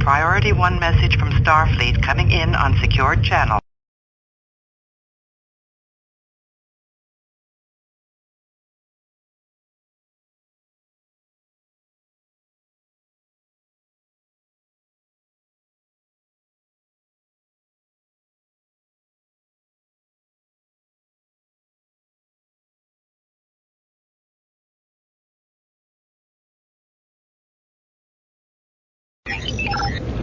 Priority 1 message from Starfleet coming in on secured channel.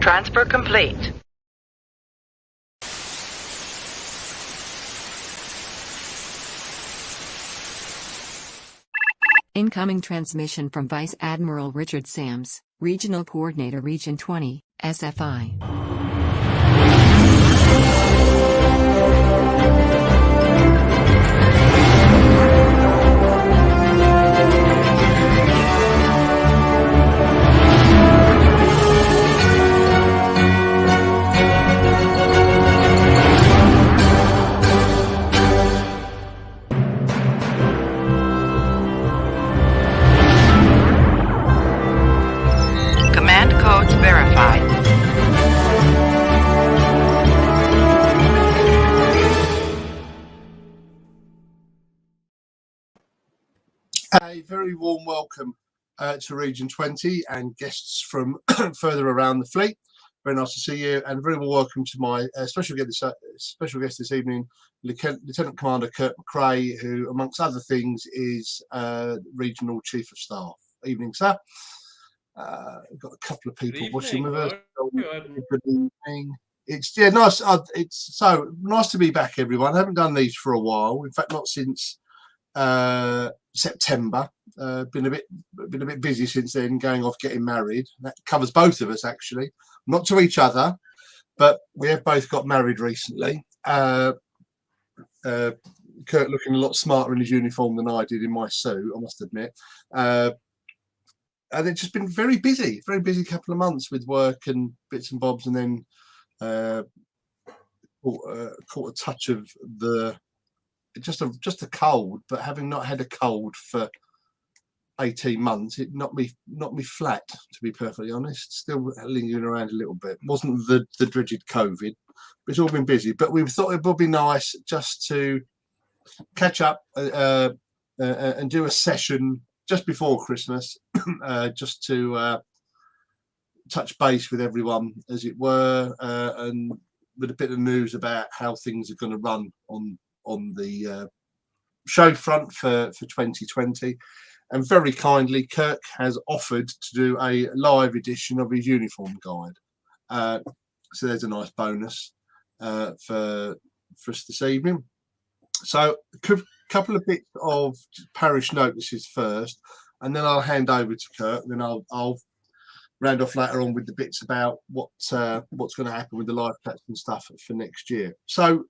Transfer complete. Incoming transmission from Vice Admiral Richard Sams, Regional Coordinator Region 20, SFI. Command codes verified. A very warm welcome to Region 20 and guests from further around the fleet. Very nice to see you, and very warm welcome to my special guest this evening, Lieutenant Commander Kurt McRae, who, amongst other things, is Regional Chief of Staff. Evening, sir. We've got a couple of people watching with us. Good evening. It's nice. It's so nice to be back, everyone. I haven't done these for a while. In fact, not since September. Been a bit busy since then, going off getting married. That covers both of us, actually, not to each other, but we have both got married recently. Kurt looking a lot smarter in his uniform than I did in my suit, I must admit. And it's just been very busy couple of months with work and bits and bobs, and then caught a touch of the just a cold. But having not had a cold for 18 months, it knocked me flat, to be perfectly honest. Still lingering around a little bit. Wasn't the dreaded COVID, but it's all been busy. But we thought it would be nice just to catch up and do a session just before Christmas, just to touch base with everyone, as it were, and with a bit of news about how things are going to run on the show front for 2020. And very kindly, Kirk has offered to do a live edition of his uniform guide. So there's a nice bonus for us this evening. So couple of bits of parish notices first, and then I'll hand over to Kurt. Then I'll round off later on with the bits about what's going to happen with the live chats and stuff for next year. So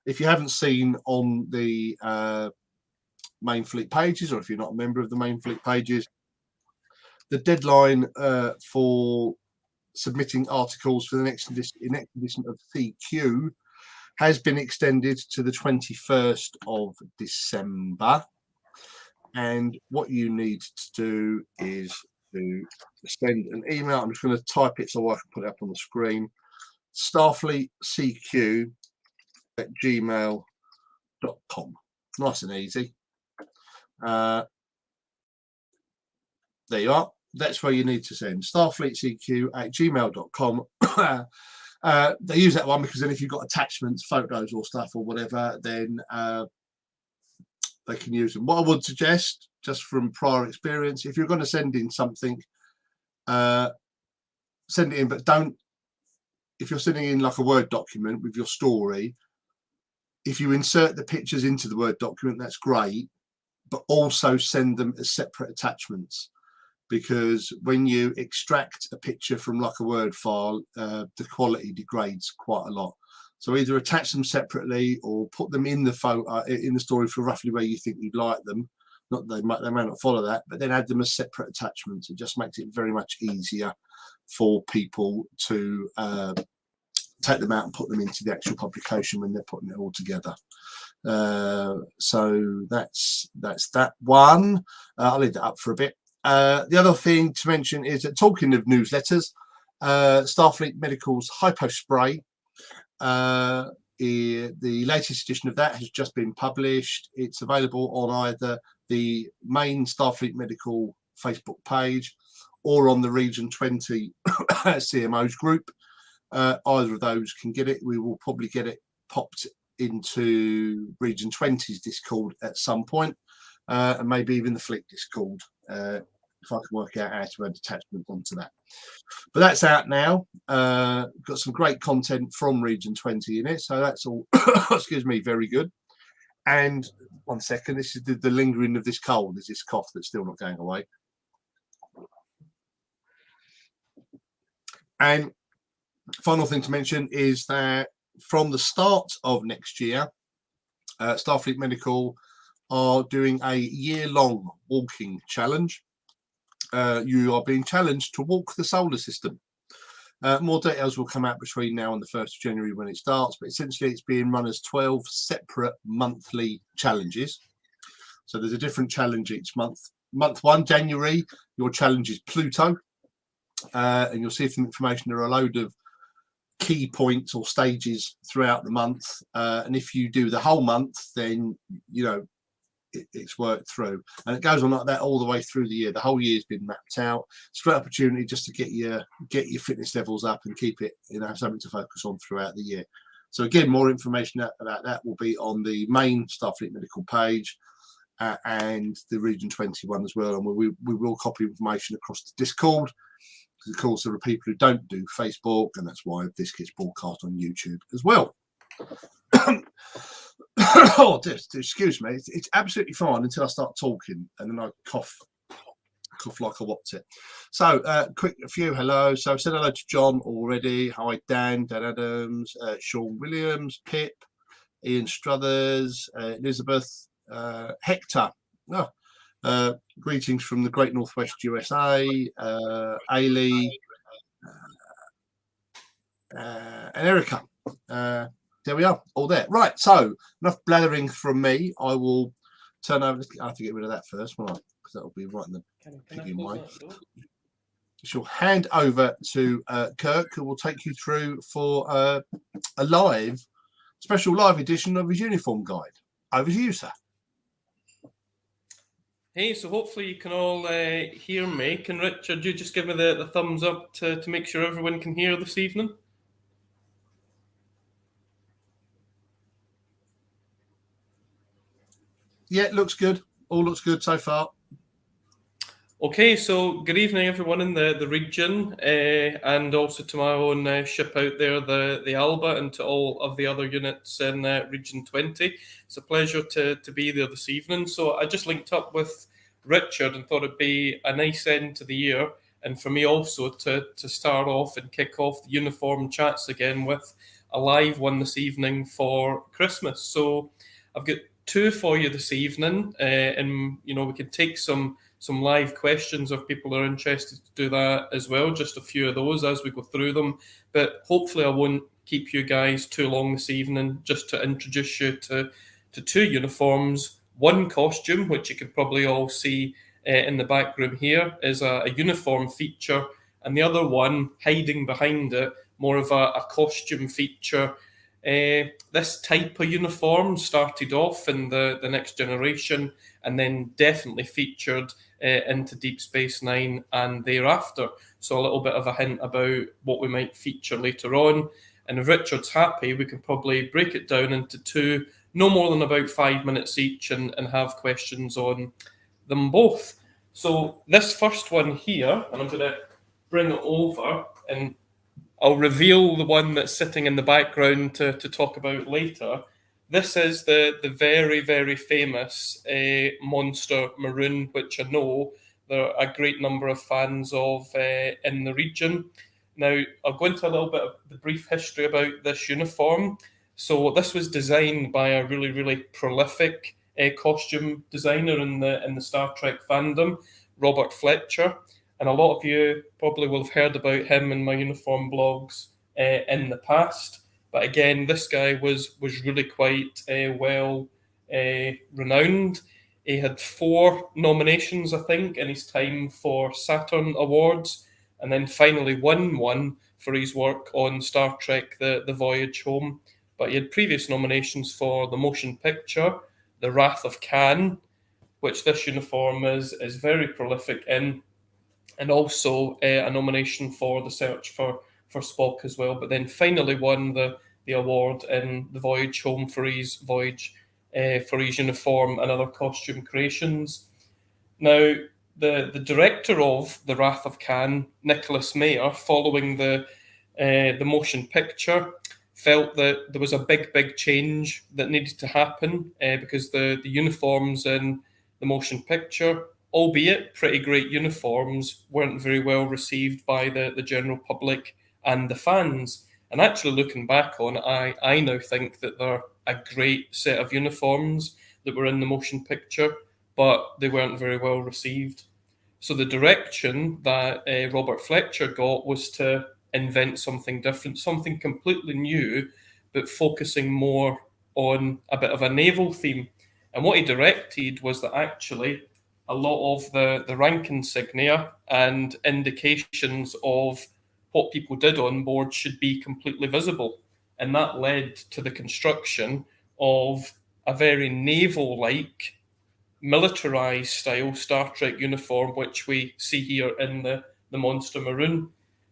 if you haven't seen on the main fleet pages, or if you're not a member of the main fleet pages, the deadline for submitting articles for the next edition of CQ has been extended to the 21st of December. And what you need to do is to send an email. I'm just going to type it so I can put it up on the screen. starfleetcq@gmail.com. Nice and easy. There you are. That's where you need to send. starfleetcq@gmail.com. They use that one because then if you've got attachments, photos or stuff or whatever, then they can use them. What I would suggest, just from prior experience, if you're going to send in something, send it in, but don't, if you're sending in like a Word document with your story, if you insert the pictures into the Word document, that's great, but also send them as separate attachments. Because when you extract a picture from like a Word file, the quality degrades quite a lot. So either attach them separately or put them in the photo in the story for roughly where you think you'd like them. Not they may not follow that, but then add them as separate attachments. It just makes it very much easier for people to take them out and put them into the actual publication when they're putting it all together. So that's that one. I'll leave that up for a bit. The other thing to mention is that, talking of newsletters, Starfleet Medical's Hypo Spray, the latest edition of that has just been published. It's available on either the main Starfleet Medical Facebook page or on the Region 20 CMOs group. Either of those can get it. We will probably get it popped into Region 20's Discord at some point, and maybe even the Fleet Discord, if I can work out how to add attachments onto that. But that's out now. Got some great content from Region 20 in it, so that's all excuse me, very good. And 1 second, this is the lingering of this cold. There's this cough that's still not going away. And final thing to mention is that from the start of next year, Starfleet Medical are doing a year-long walking challenge. You are being challenged to walk the solar system. More details will come out between now and the 1st of January when it starts, but essentially it's being run as 12 separate monthly challenges. So there's a different challenge each month. Month 1, January, your challenge is Pluto, and you'll see from information there are a load of key points or stages throughout the month, and if you do the whole month, then you know it's worked through, and it goes on like that all the way through the year. The whole year's been mapped out. It's a great opportunity just to get your fitness levels up and keep it, something to focus on throughout the year. So again, more information about that will be on the main Starfleet Medical page and the Region 21 as well, and we will copy information across the Discord, because of course there are people who don't do Facebook, and that's why this gets broadcast on YouTube as well. Oh, excuse me. It's absolutely fine until I start talking, and then I cough like I want it. So, quick a few hello. So, I said hello to John already. Hi, Dan Adams, Sean Williams, Pip, Ian Struthers, Elizabeth, Hector. Greetings from the Great Northwest USA. Ailey, and Erica. There we are, all there. Right, so enough blathering from me. I will turn over. I have to get rid of that first, won't I? Because that will be right in the piggy way. She'll hand over to Kirk, who will take you through for a special live edition of his uniform guide. Over to you, sir. Hey, so hopefully you can all hear me. Can Richard, you just give me the thumbs up to make sure everyone can hear this evening? Yeah, it looks good. All looks good so far. Okay, so good evening everyone in the region, and also to my own ship out there, the Alba, and to all of the other units in Region 20. It's a pleasure to be there this evening. So I just linked up with Richard and thought it'd be a nice end to the year, and for me also to start off and kick off the uniform chats again with a live one this evening for Christmas. So I've got 2 for you this evening, and we can take some live questions if people are interested to do that as well, just a few of those as we go through them. But hopefully I won't keep you guys too long this evening, just to introduce you to 2 uniforms. One costume, which you can probably all see in the back room here, is a uniform feature, and the other one, hiding behind it, more of a costume feature. This type of uniform started off in the Next Generation, and then definitely featured into Deep Space Nine and thereafter. So a little bit of a hint about what we might feature later on. And if Richard's happy, we can probably break it down into 2, no more than about 5 minutes each, and have questions on them both. So this first one here, and I'm going to bring it over, and I'll reveal the one that's sitting in the background to talk about later. This is the very, very famous Monster Maroon, which I know there are a great number of fans of in the region. Now, I'll go into a little bit of the brief history about this uniform. So this was designed by a really, really prolific costume designer in the Star Trek fandom, Robert Fletcher. And a lot of you probably will have heard about him in my uniform blogs in the past. But again, this guy was really quite well renowned. He had 4 nominations, I think, in his time for Saturn Awards, and then finally won one for his work on Star Trek The Voyage Home. But he had previous nominations for the motion picture, The Wrath of Khan, which this uniform is very prolific in, and also a nomination for The Search for Spock as well. But then finally won the award in The Voyage Home for his voyage, for his uniform and other costume creations. Now, the director of The Wrath of Khan, Nicholas Mayer, following the motion picture, felt that there was a big change that needed to happen, because the uniforms in the motion picture, albeit pretty great uniforms, weren't very well received by the general public and the fans. And actually, looking back on it, I now think that they're a great set of uniforms that were in the motion picture, but they weren't very well received. So the direction that Robert Fletcher got was to invent something different, something completely new, but focusing more on a bit of a naval theme. And what he directed was that actually a lot of the rank insignia and indications of what people did on board should be completely visible. And that led to the construction of a very naval-like, militarized style Star Trek uniform, which we see here in the Monster Maroon.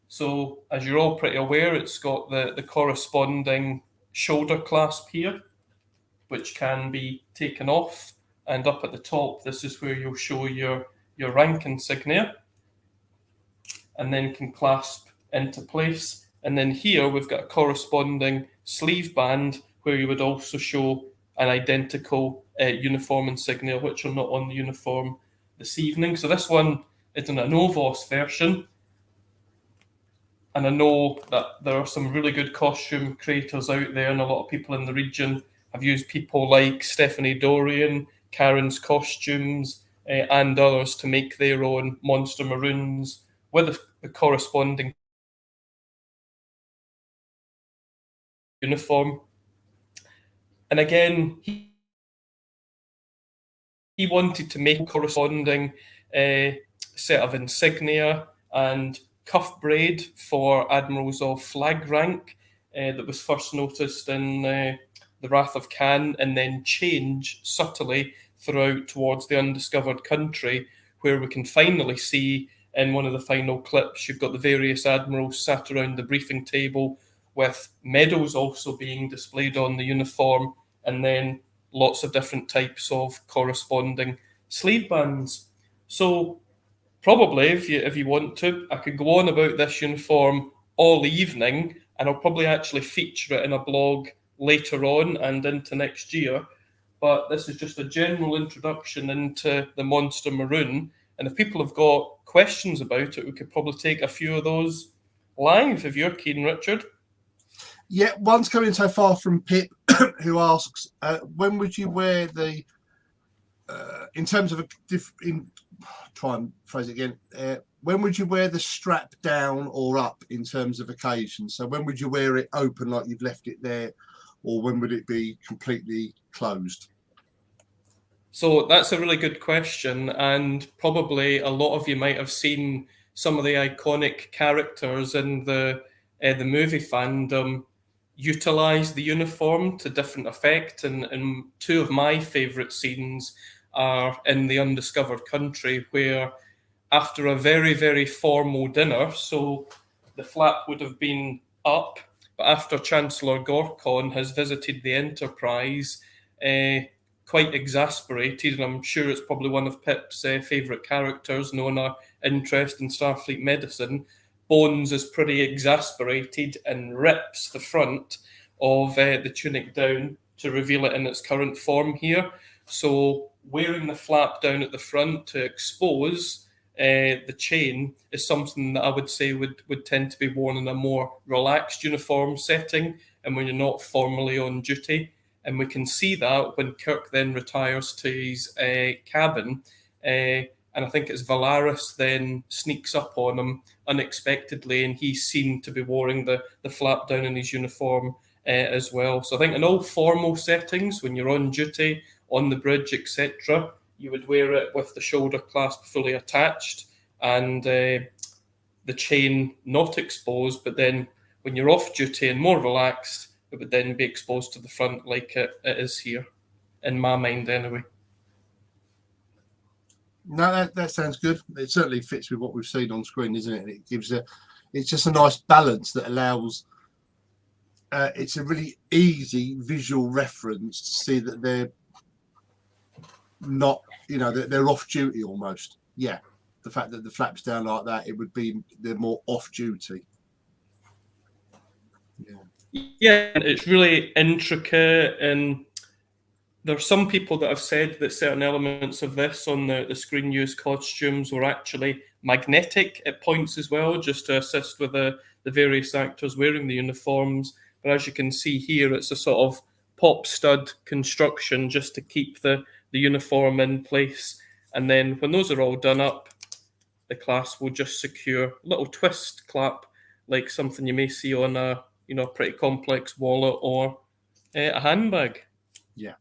So, as you're all pretty aware, it's got the corresponding shoulder clasp here, which can be taken off. And up at the top, this is where you'll show your rank insignia, and then can clasp into place. And then here we've got a corresponding sleeve band where you would also show an identical uniform insignia, which are not on the uniform this evening. So this one is in a Novos version. And I know that there are some really good costume creators out there, and a lot of people in the region have used people like Stephanie Dorian, Karen's Costumes, and others to make their own Monster Maroons with the corresponding uniform. And again, he wanted to make a corresponding set of insignia and cuff braid for admirals of flag rank that was first noticed in The Wrath of Khan, and then change subtly throughout towards the undiscovered country, where we can finally see in one of the final clips, you've got the various admirals sat around the briefing table with medals also being displayed on the uniform, and then lots of different types of corresponding sleeve bands. So probably, if you want to, I could go on about this uniform all evening, and I'll probably actually feature it in a blog later on and into next year. But this is just a general introduction into the Monster Maroon. And if people have got questions about it, we could probably take a few of those live if you're keen, Richard. Yeah, one's coming so far from Pip, who asks, when would you wear the, in terms of try and phrase it again, when would you wear the strap down or up in terms of occasion? So when would you wear it open like you've left it there, or when would it be completely closed? So that's a really good question, and probably a lot of you might have seen some of the iconic characters in the movie fandom utilize the uniform to different effect, and two of my favourite scenes are in the undiscovered country, where after a very formal dinner, so the flap would have been up, but after Chancellor Gorkon has visited the Enterprise, quite exasperated, and I'm sure it's probably one of Pip's favourite characters, knowing our interest in Starfleet medicine, Bones is pretty exasperated and rips the front of the tunic down to reveal it in its current form here. So wearing the flap down at the front to expose the chain is something that I would say would tend to be worn in a more relaxed uniform setting and when you're not formally on duty. And we can see that when Kirk then retires to his cabin, and I think it's Valaris then sneaks up on him unexpectedly, and he's seen to be wearing the flap down in his uniform as well. So I think in all formal settings, when you're on duty, on the bridge, etc., you would wear it with the shoulder clasp fully attached and the chain not exposed, but then when you're off duty and more relaxed, it would then be exposed to the front like it is here, in my mind anyway. No, that sounds good. It certainly fits with what we've seen on screen, isn't it? And it gives it's just a nice balance that allows. It's a really easy visual reference to see that they're not, they're off duty almost. Yeah, the fact that the flap's down like that, it would be they're more off duty. Yeah, it's really intricate, and there's some people that have said that certain elements of this on the screen used costumes were actually magnetic at points as well, just to assist with the various actors wearing the uniforms. But as you can see here, it's a sort of pop stud construction just to keep the uniform in place. And then when those are all done up, the clasp will just secure a little twist clap, like something you may see on a pretty complex wallet or a handbag. Yeah.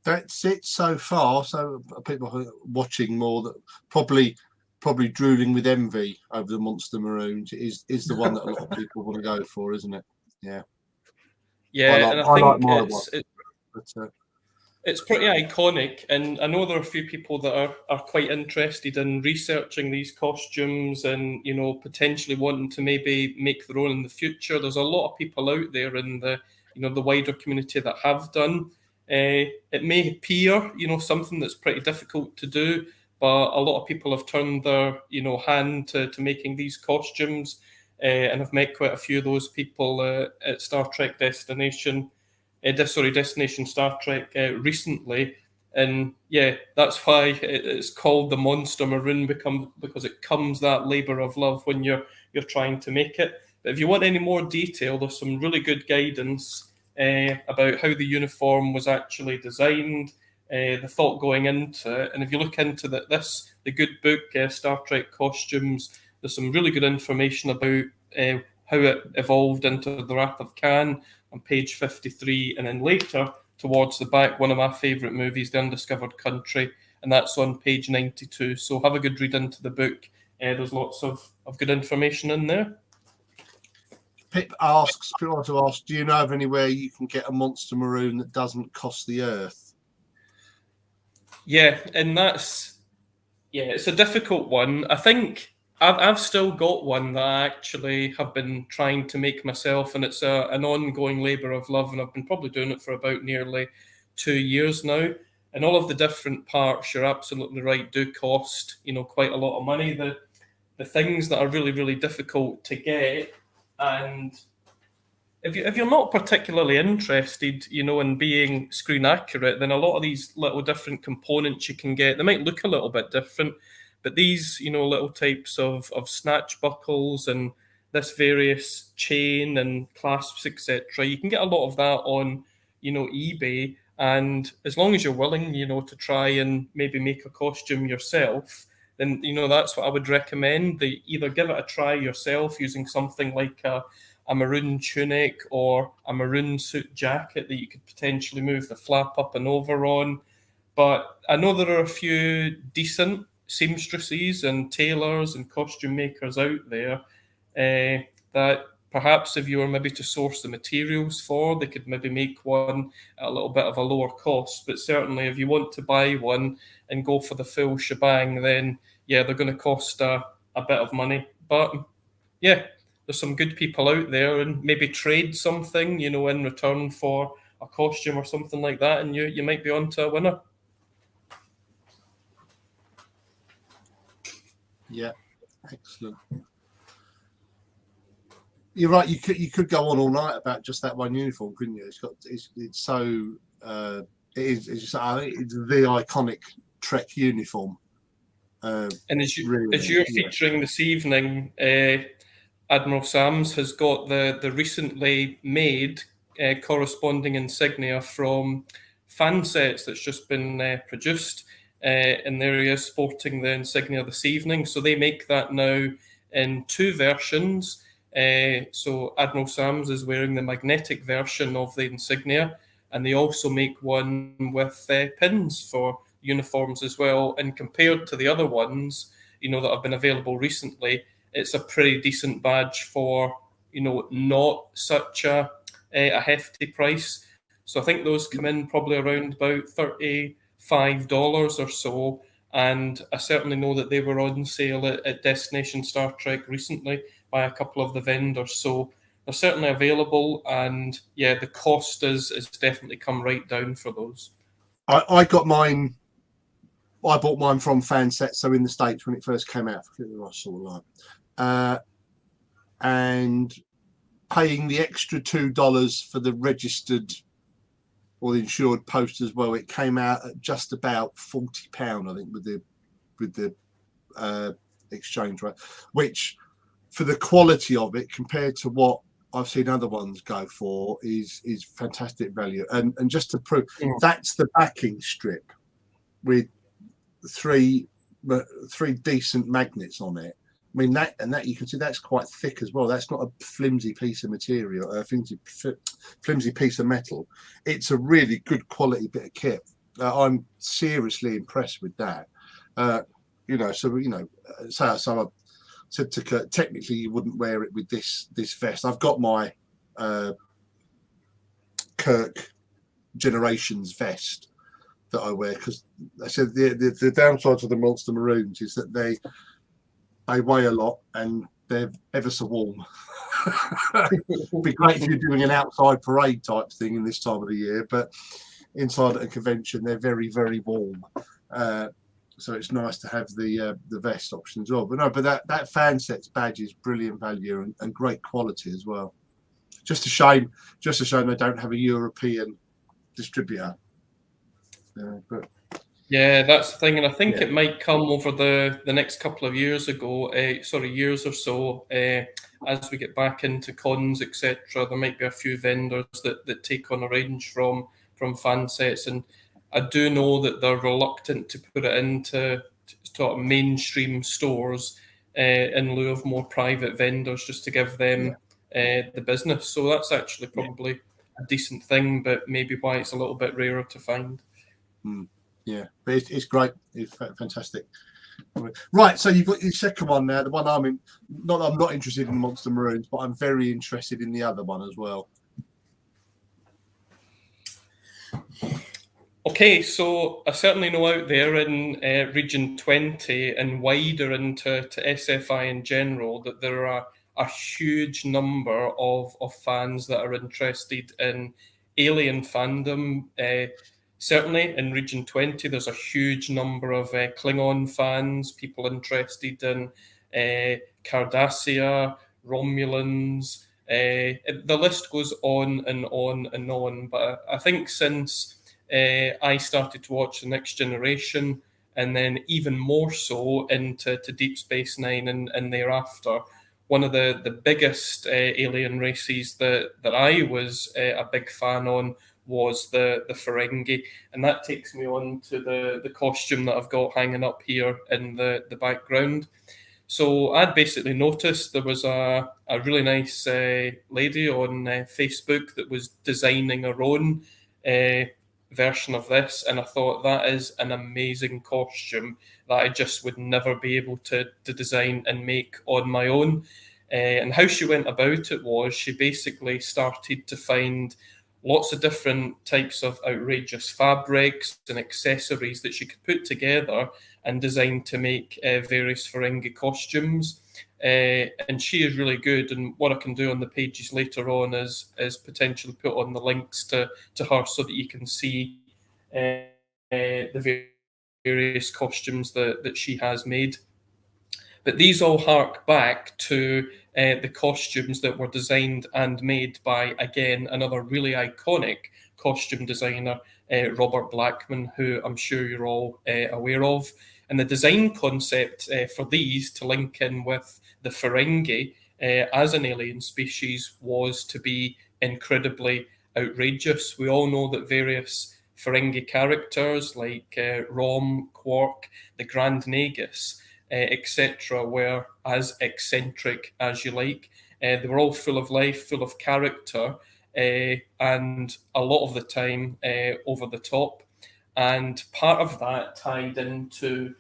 That's it so far. So people are watching more that probably drooling with envy over the Monster Maroons is the one that a lot of people want to go for, isn't it? Yeah. Yeah, and I think but, it's pretty iconic, and I know there are a few people that are quite interested in researching these costumes and potentially wanting to maybe make their own in the future. There's a lot of people out there in the the wider community that have done. It may appear something that's pretty difficult to do, but a lot of people have turned their hand to making these costumes, and I've met quite a few of those people at Star Trek Destination Star Trek recently, and yeah, that's why it's called the Monster Maroon, because it comes that labour of love when you're trying to make it. But if you want any more detail, there's some really good guidance about how the uniform was actually designed, the thought going into it. And if you look into the good book, Star Trek Costumes, there's some really good information about how it evolved into the Wrath of Khan on page 53, and then later towards the back, one of my favourite movies, The Undiscovered Country, and that's on page 92. So have a good read into the book. There's lots of good information in there. Pip asks, do you know of anywhere you can get a Monster Maroon that doesn't cost the Earth? Yeah, and it's a difficult one. I think I've still got one that I actually have been trying to make myself, and it's an ongoing labour of love, and I've been probably doing it for about nearly 2 years now. And all of the different parts, you're absolutely right, do cost quite a lot of money. The things that are really, really difficult to get, and if you're not particularly interested, in being screen accurate, then a lot of these little different components you can get, they might look a little bit different, but these, little types of snatch buckles and this various chain and clasps, etc., you can get a lot of that on, eBay. And as long as you're willing, to try and maybe make a costume yourself, then, that's what I would recommend. They either give it a try yourself using something like a maroon tunic or a maroon suit jacket that you could potentially move the flap up and over on. But I know there are a few decent seamstresses and tailors and costume makers out there that perhaps if you were maybe to source the materials for, they could maybe make one at a little bit of a lower cost. But certainly if you want to buy one and go for the full shebang, then yeah, they're going to cost a bit of money. But yeah, there's some good people out there, and maybe trade something, in return for a costume or something like that, and you might be on to a winner. Yeah, excellent. You're right. You could go on all night about just that one uniform, couldn't you? It's so it's the iconic Trek uniform. And as you're featuring this evening, Admiral Sams has got the recently made corresponding insignia from fan sets that's just been produced, and there he is sporting the insignia this evening. So they make that now in 2 versions. So Admiral Sams is wearing the magnetic version of the insignia, and they also make one with pins for uniforms as well. And compared to the other ones, that have been available recently, it's a pretty decent badge for, not such a hefty price. So I think those come in probably around about $35 or so. And I certainly know that they were on sale at Destination Star Trek recently by a couple of the vendors. So they're certainly available. And yeah, the cost has definitely come right down for those. I got mine. I bought mine from Fansets, so in the States when it first came out. I think I saw and paying the extra $2 for the registered or the insured post as well, it came out at just about £40, I think, with the exchange rate, which for the quality of it compared to what I've seen other ones go for is fantastic value. And just to prove, that's the backing strip with three decent magnets on it. I mean, that you can see that's quite thick as well. That's not a flimsy piece of material, a flimsy piece of metal. It's a really good quality bit of kit. I'm seriously impressed with that. So I said to Kurt, technically you wouldn't wear it with this vest. I've got my Kirk Generations vest that I wear because I said the downside to the Monster Maroons is that they weigh a lot and they're ever so warm. It'd be great if you're doing an outside parade type thing in this time of the year, but inside at a convention they're very, very warm. So it's nice to have the vest option as well. But that Fansets badge is brilliant value and great quality as well. Just a shame they don't have a European distributor. But yeah, that's the thing, and I think it might come over the next couple of years or so. As we get back into cons, etc., there might be a few vendors that take on a range from Fansets, and I do know that they're reluctant to put it into sort of mainstream stores in lieu of more private vendors, just to give them the business. So that's actually probably a decent thing, but maybe why it's a little bit rarer to find. Yeah, but it's great. It's fantastic. Right, so you've got your second one now. The one I'm not interested in Monster Maroons, but I'm very interested in the other one as well. Okay, so I certainly know out there in Region 20 and wider into SFI in general that there are a huge number of fans that are interested in alien fandom. Certainly in Region 20, there's a huge number of Klingon fans, people interested in Cardassia, Romulans. The list goes on and on and on. But I think since I started to watch The Next Generation, and then even more so into Deep Space Nine and thereafter, one of the biggest alien races that I was a big fan on was the Ferengi, and that takes me on to the costume that I've got hanging up here in the background. So I'd basically noticed there was a really nice lady on Facebook that was designing her own version of this, and I thought that is an amazing costume that I just would never be able to design and make on my own. And how she went about it was she basically started to find lots of different types of outrageous fabrics and accessories that she could put together and design to make various Ferengi costumes. And she is really good. And what I can do on the pages later on is potentially put on the links to her so that you can see the various costumes that she has made. But these all hark back to the costumes that were designed and made by, again, another really iconic costume designer, Robert Blackman, who I'm sure you're all aware of. And the design concept for these, to link in with the Ferengi as an alien species, was to be incredibly outrageous. We all know that various Ferengi characters like Rom, Quark, the Grand Nagus, etc., were as eccentric as you like. They were all full of life, full of character, and a lot of the time over the top. And part of that tied into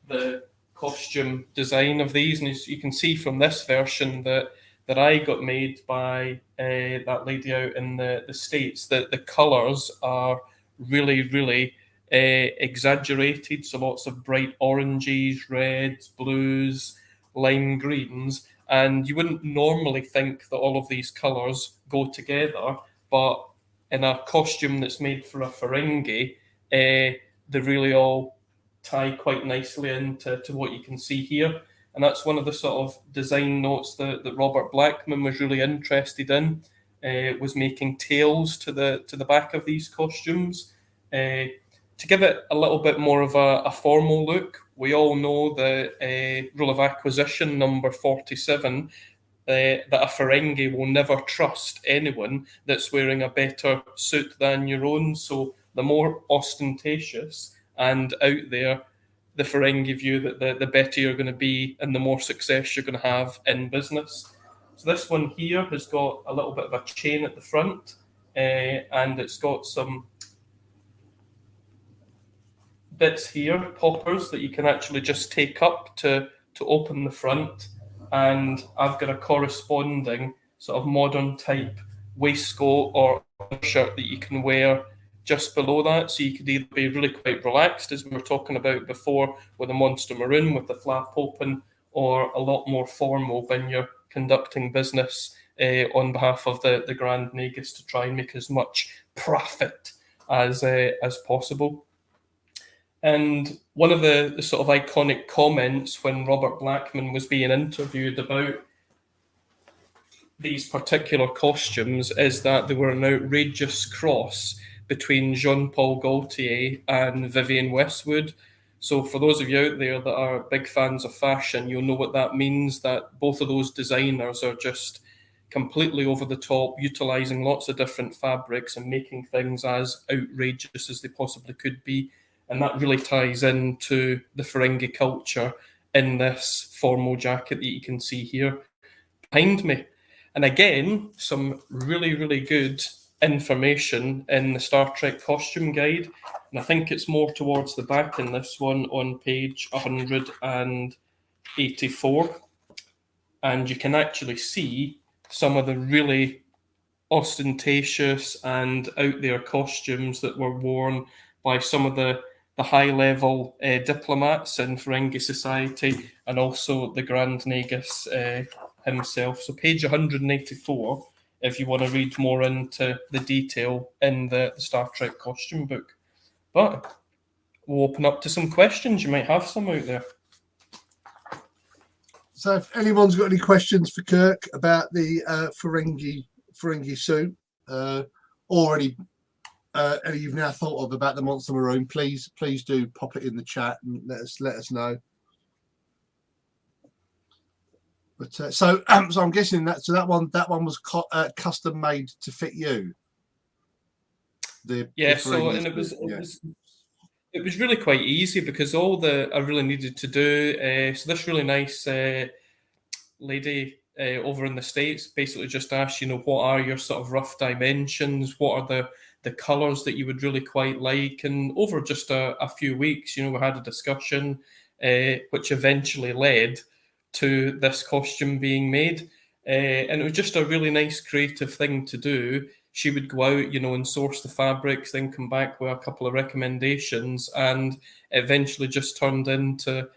the costume design of these. And as you can see from this version that I got made by that lady out in the States, that the colours are really, really exaggerated. So lots of bright oranges, reds, blues, lime greens. And you wouldn't normally think that all of these colours go together, but in a costume that's made for a Ferengi, they really all tie quite nicely into what you can see here. And that's one of the sort of design notes that Robert Blackman was really interested in, was making tails to the back of these costumes. To give it a little bit more of a formal look, we all know the rule of acquisition number 47, that a Ferengi will never trust anyone that's wearing a better suit than your own. So the more ostentatious and out there the Ferengi view, that the better you're going to be and the more success you're going to have in business. So this one here has got a little bit of a chain at the front, and it's got some bits here, poppers, that you can actually just take up to open the front. And I've got a corresponding sort of modern type waistcoat or shirt that you can wear just below that. So you could either be really quite relaxed, as we were talking about before, with a monster maroon with the flap open, or a lot more formal when you're conducting business on behalf of the Grand Nagus to try and make as much profit as possible. And one of the sort of iconic comments when Robert Blackman was being interviewed about these particular costumes is that they were an outrageous cross between Jean-Paul Gaultier and Vivienne Westwood. So for those of you out there that are big fans of fashion, you'll know what that means, that both of those designers are just completely over the top, utilising lots of different fabrics and making things as outrageous as they possibly could be. And that really ties into the Ferengi culture in this formal jacket that you can see here behind me. And again, some really, really good information in the Star Trek costume guide. And I think it's more towards the back in this one on page 184. And you can actually see some of the really ostentatious and out there costumes that were worn by some of the high-level diplomats in Ferengi society, and also the Grand Nagus himself. So page 184, if you want to read more into the detail in the Star Trek costume book. But we'll open up to some questions. You might have some out there. So if anyone's got any questions for Kirk about the Ferengi suit, or any you've now thought of about the Monster Maroon, please do pop it in the chat and let us know. But so I'm guessing that one was custom made to fit you. It was really quite easy, because all I really needed to do. So this really nice lady over in the States basically just asked, what are your sort of rough dimensions? What are the colours that you would really quite like? And over just a few weeks, we had a discussion which eventually led to this costume being made. And it was just a really nice creative thing to do. She would go out, and source the fabrics, then come back with a couple of recommendations, and eventually just turned into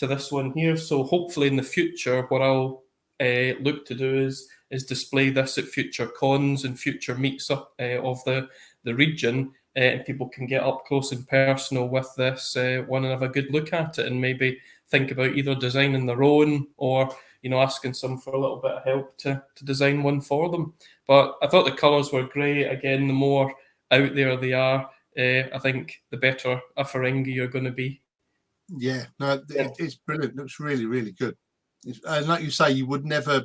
this one here. So hopefully in the future, what I'll look to do is display this at future cons and future meets up of the region, and people can get up close and personal with this one and have a good look at it, and maybe think about either designing their own or asking some for a little bit of help to design one for them. But I thought the colours were great. Again, the more out there they are, I think the better a Ferengi you're going to be. Yeah, no, it's brilliant. It looks really, really good. And like you say, you'd never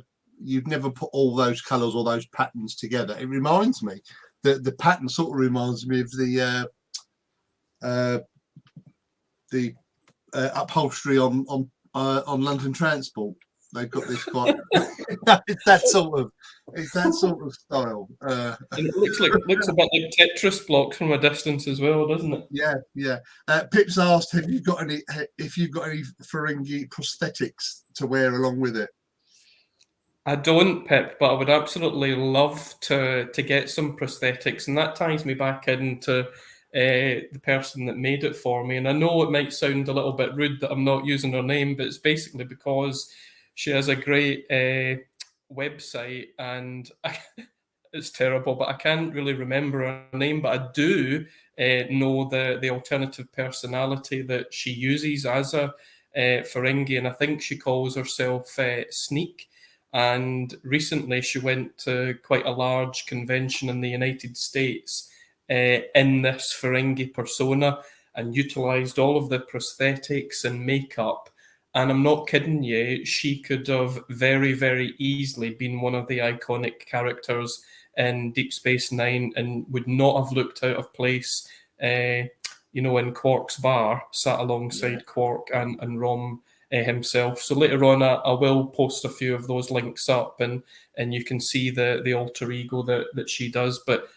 put all those colours or those patterns together. It reminds me, the pattern sort of reminds me of the the upholstery on London Transport. They've got this quite. it's that sort of style. And it looks a bit like Tetris blocks from a distance as well, doesn't it? Yeah. Pip's asked, if you've got any Ferengi prosthetics to wear along with it. I don't, Pip, but I would absolutely love to get some prosthetics, and that ties me back into the person that made it for me. And I know it might sound a little bit rude that I'm not using her name, but it's basically because she has a great website, and it's terrible, but I can't really remember her name, but I do know the alternative personality that she uses as a Ferengi, and I think she calls herself Sneak. And recently she went to quite a large convention in the United States in this Ferengi persona and utilised all of the prosthetics and makeup. And I'm not kidding you, she could have very, very easily been one of the iconic characters in Deep Space Nine and would not have looked out of place, in Quark's bar, sat alongside Quark and Rom himself. So later on, I will post a few of those links up, and you can see the alter ego that she does. But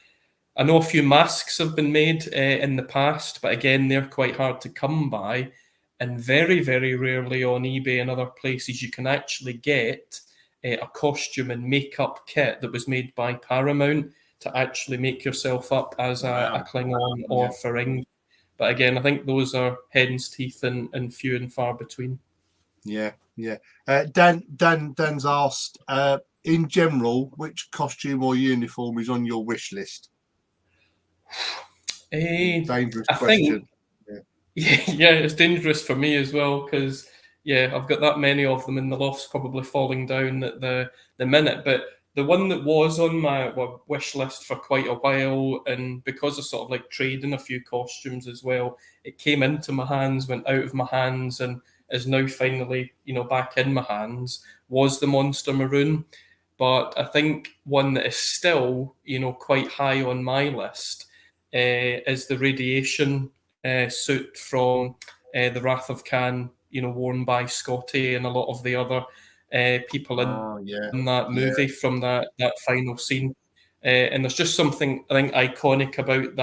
I know a few masks have been made in the past, but again, they're quite hard to come by. And very, very rarely on eBay and other places you can actually get a costume and makeup kit that was made by Paramount to actually make yourself up as a Klingon or Ferengi. But again, I think those are hen's teeth and few and far between. Yeah. Dan's asked, in general, which costume or uniform is on your wish list? Dangerous question. Yeah, it's dangerous for me as well, because I've got that many of them, and the loft's probably falling down at the minute. But the one that was on my wish list for quite a while, and because I sort of like trading a few costumes as well, it came into my hands, went out of my hands, and is now finally back in my hands, was the Monster Maroon. But I think one that is still quite high on my list is the Radiation suit from the Wrath of Khan, worn by Scotty and a lot of the other people in that movie from that final scene. And there's just something, I think, iconic about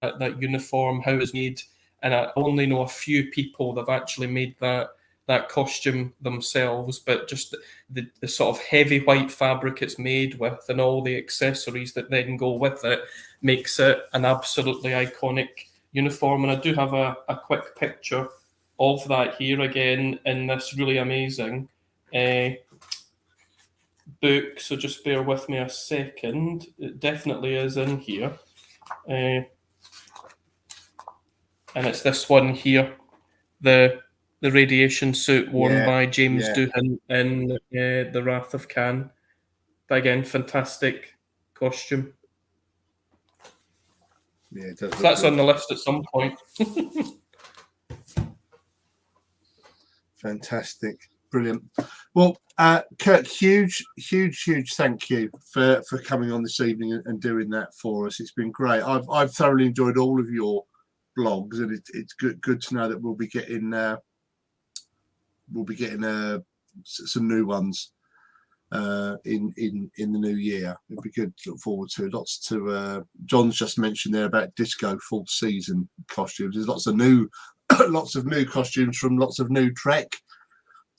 that uniform, how it's made. And I only know a few people that have actually made that costume themselves, but just the sort of heavy white fabric it's made with and all the accessories that then go with it makes it an absolutely iconic uniform. And I do have a quick picture of that here again in this really amazing book, so just bear with me a second. It definitely is in here. And it's this one here, the radiation suit worn by James Doohan in The Wrath of Khan. But again, fantastic costume. Yeah, it does. So that's on the list at some point. Fantastic. Brilliant. Well, Kirk, huge thank you for coming on this evening and doing that for us. It's been great. I've thoroughly enjoyed all of your blogs, and it's good to know that we'll be getting some new ones in the new year. It'd be good to look forward to. Lots to John's just mentioned there about Disco full season costumes. There's lots of new costumes from lots of new Trek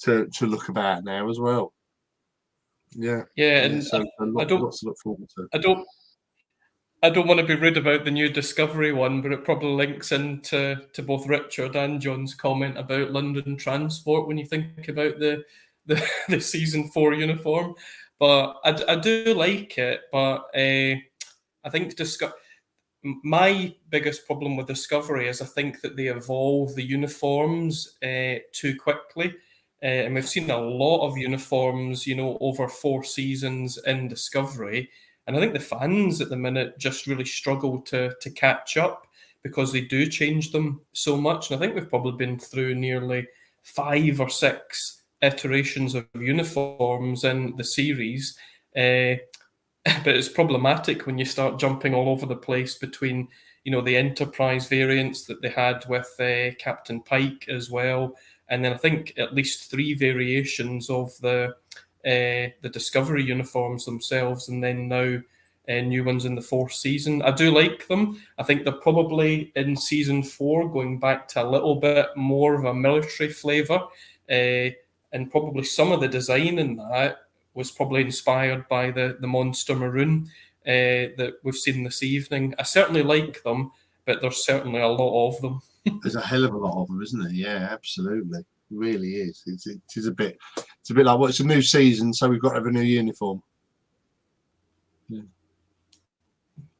to look about now as well. And so lots to look forward to. I don't want to be rude about the new Discovery one, but it probably links into both Richard and John's comment about London Transport when you think about the season 4 uniform. But I do like it, but I think my biggest problem with Discovery is I think that they evolve the uniforms too quickly. And we've seen a lot of uniforms, over 4 seasons in Discovery. And I think the fans at the minute just really struggle to catch up because they do change them so much. And I think we've probably been through nearly 5 or 6 iterations of uniforms in the series. But it's problematic when you start jumping all over the place between, the Enterprise variants that they had with Captain Pike as well, and then I think at least 3 variations of the Discovery uniforms themselves, and then now new ones in the 4th season. I do like them. I think they're probably in season 4 going back to a little bit more of a military flavour, and probably some of the design in that was probably inspired by the Monster Maroon that we've seen this evening. I certainly like them, but there's certainly a lot of them. There's a hell of a lot of them, isn't there? Yeah, absolutely. It really is. It is a bit like, well, it's a new season, so we've got to have a new uniform. Yeah.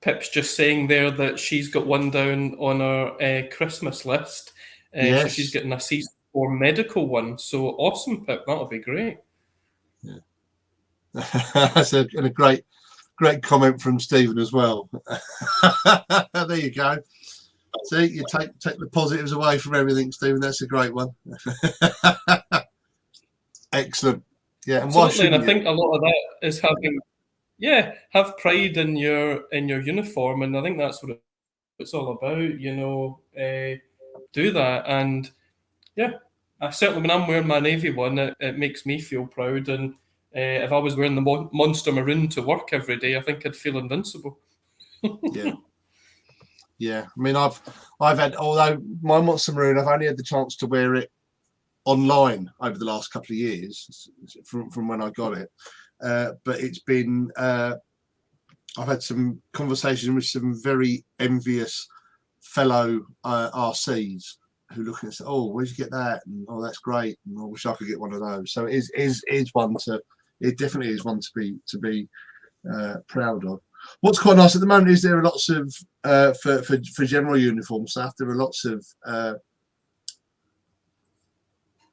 Pip's just saying there that she's got one down on her Christmas list. Yes. So she's getting a season 4 medical one. So awesome, Pip. That'll be great. Yeah. That's a great comment from Stephen as well. There you go. See, you take the positives away from everything, Stephen. That's a great one. Excellent. Yeah, and absolutely. And I think a lot of that is have pride in your uniform, and I think that's what it's all about. Do that, and yeah, I certainly, when I'm wearing my navy one, it makes me feel proud. And if I was wearing the Monster Maroon to work every day, I think I'd feel invincible. Yeah. Yeah, I mean, I've had, although my Monster Maroon, I've only had the chance to wear it online over the last couple of years from when I got it. But it's been, I've had some conversations with some very envious fellow RCs who look and say, "Oh, where'd you get that?" And, "Oh, that's great," and, "I wish I could get one of those." So it definitely is one to be proud of. What's quite nice at the moment is there are lots of for general uniform stuff. There are lots of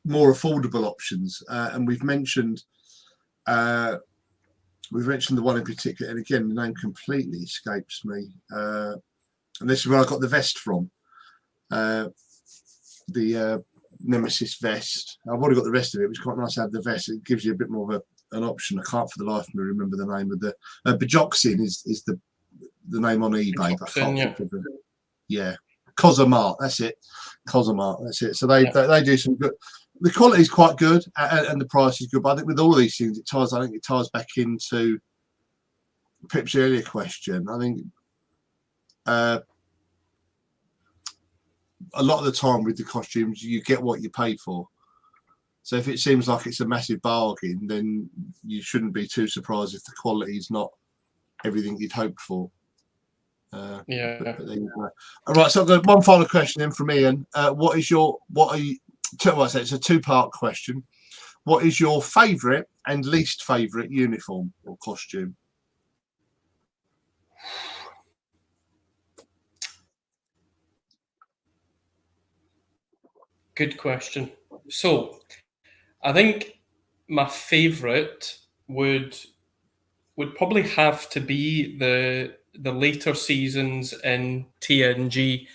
more affordable options, and we've mentioned the one in particular. And again, the name completely escapes me. And this is where I got the vest from. The Nemesis vest. I've already got the rest of it. It was quite nice to have the vest. It gives you a bit more of an option. I can't for the life of me remember the name of the Bajoxin is the name on eBay. But I can't think of it. Yeah, Cosmart. That's it. Cosmart. That's it. So they do some good. The quality is quite good and the price is good. But I think with all these things, it ties back into Pip's earlier question. I think a lot of the time with the costumes, you get what you pay for. So if it seems like it's a massive bargain, then you shouldn't be too surprised if the quality is not everything you'd hoped for. But there you go. All right, so I've got one final question then from Ian. It's a 2-part question. What is your favourite and least favourite uniform or costume? Good question. So I think my favourite would probably have to be the later seasons in TNG,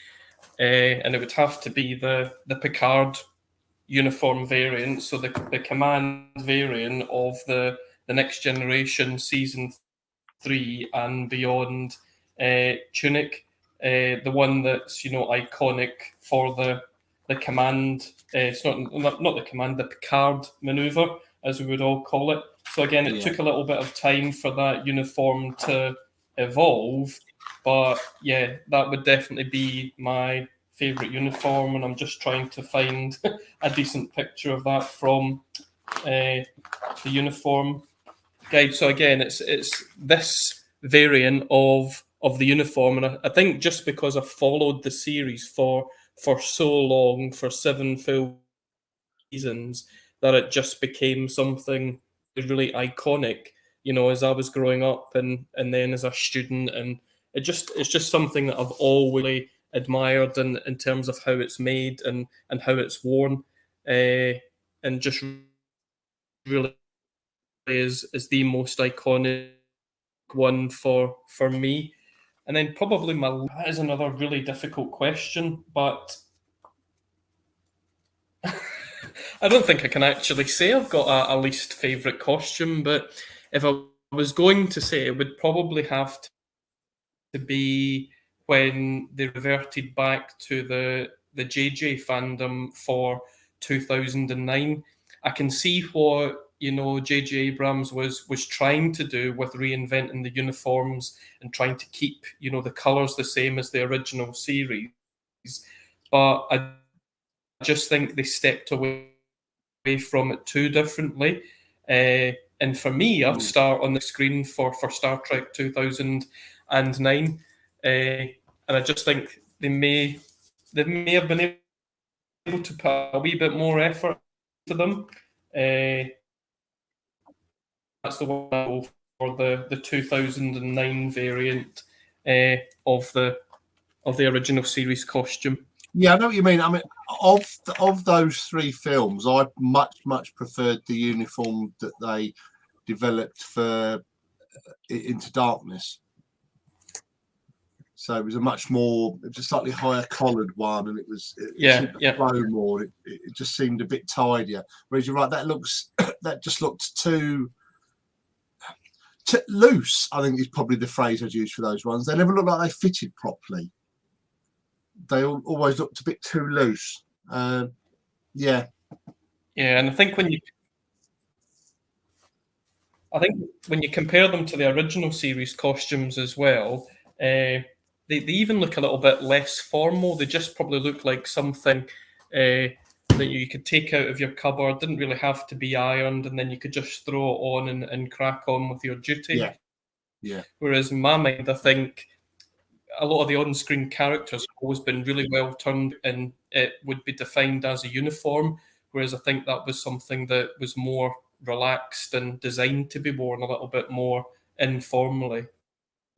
and it would have to be the Picard uniform variant, so the command variant of the Next Generation season 3 and beyond tunic, the one that's iconic for the command. It's not the command, the Picard maneuver, as we would all call it. So again, it took a little bit of time for that uniform to evolve, but yeah, that would definitely be my favourite uniform, and I'm just trying to find a decent picture of that from the uniform guide. So again, it's this variant of the uniform, and I think just because I've followed the series for so long, for 7 full seasons, that it just became something really iconic, as I was growing up and then as a student, and it's just something that I've always admired in terms of how it's made and how it's worn, and just really is the most iconic one for me. And then probably that is another really difficult question, but I don't think I can actually say I've got a least favourite costume, but if I was going to say, it would probably have to be when they reverted back to the JJ fandom for 2009. I can see what J.J. Abrams was trying to do with reinventing the uniforms and trying to keep the colours the same as the original series, but I just think they stepped away from it too differently. And for me, I'll start on the screen for Star Trek 2009, and I just think they may have been able to put a wee bit more effort into them. That's the one I go for, the 2009 variant of the original series costume. Yeah, I know what you mean. I mean, of those three films, I much preferred the uniform that they developed for Into Darkness. So it was a slightly higher collared one, and it seemed to flow more. It just seemed a bit tidier. Whereas you're right, that just looked too loose. I think is probably the phrase I'd use for those ones. They never looked like they fitted properly. They always looked a bit too loose. Yeah, and I think when you compare them to the original series costumes as well, they even look a little bit less formal. They just probably look like something that you could take out of your cupboard. Didn't really have to be ironed, and then you could just throw it on and crack on with your duty. Yeah. Whereas in my mind, I think a lot of the on-screen characters have always been really well turned, and it would be defined as a uniform. Whereas I think that was something that was more relaxed and designed to be worn a little bit more informally.